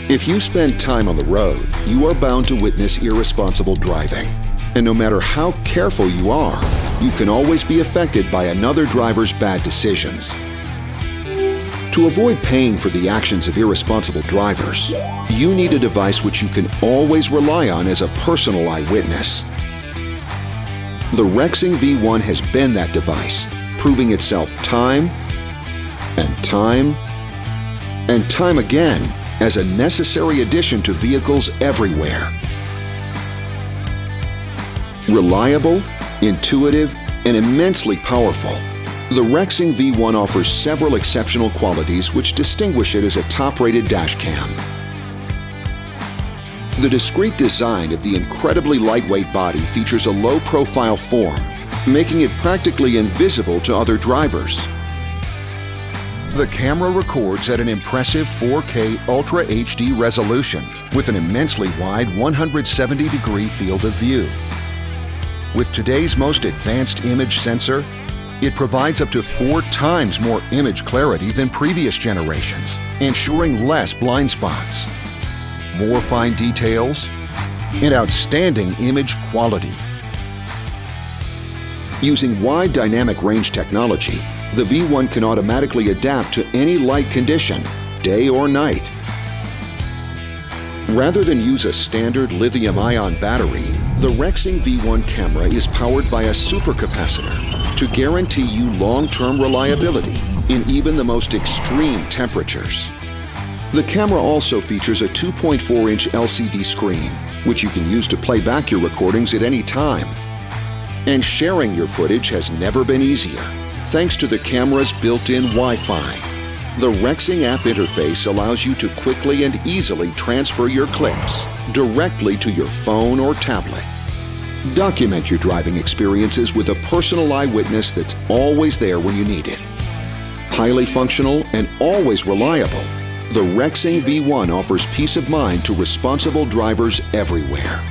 If you spend time on the road, you are bound to witness irresponsible driving. And no matter how careful you are, you can always be affected by another driver's bad decisions. To avoid paying for the actions of irresponsible drivers, you need a device which you can always rely on as a personal eyewitness. The REXING V1 has been that device, proving itself time and time and time again as a necessary addition to vehicles everywhere. Reliable, intuitive, and immensely powerful, the REXING V1 offers several exceptional qualities which distinguish it as a top-rated dash cam. The discreet design of the incredibly lightweight body features a low-profile form, making it practically invisible to other drivers. The camera records at an impressive 4K Ultra HD resolution with an immensely wide 170-degree field of view. With today's most advanced image sensor, it provides up to 4 times more image clarity than previous generations, ensuring less blind spots, more fine details, and outstanding image quality. Using wide dynamic range technology, the V1 can automatically adapt to any light condition, day or night. Rather than use a standard lithium-ion battery, the REXING V1 camera is powered by a supercapacitor to guarantee you long-term reliability in even the most extreme temperatures. The camera also features a 2.4-inch LCD screen, which you can use to play back your recordings at any time. And sharing your footage has never been easier, thanks to the camera's built-in Wi-Fi. The REXING app interface allows you to quickly and easily transfer your clips directly to your phone or tablet. Document your driving experiences with a personal eyewitness that's always there when you need it. Highly functional and always reliable, the REXING V1 offers peace of mind to responsible drivers everywhere.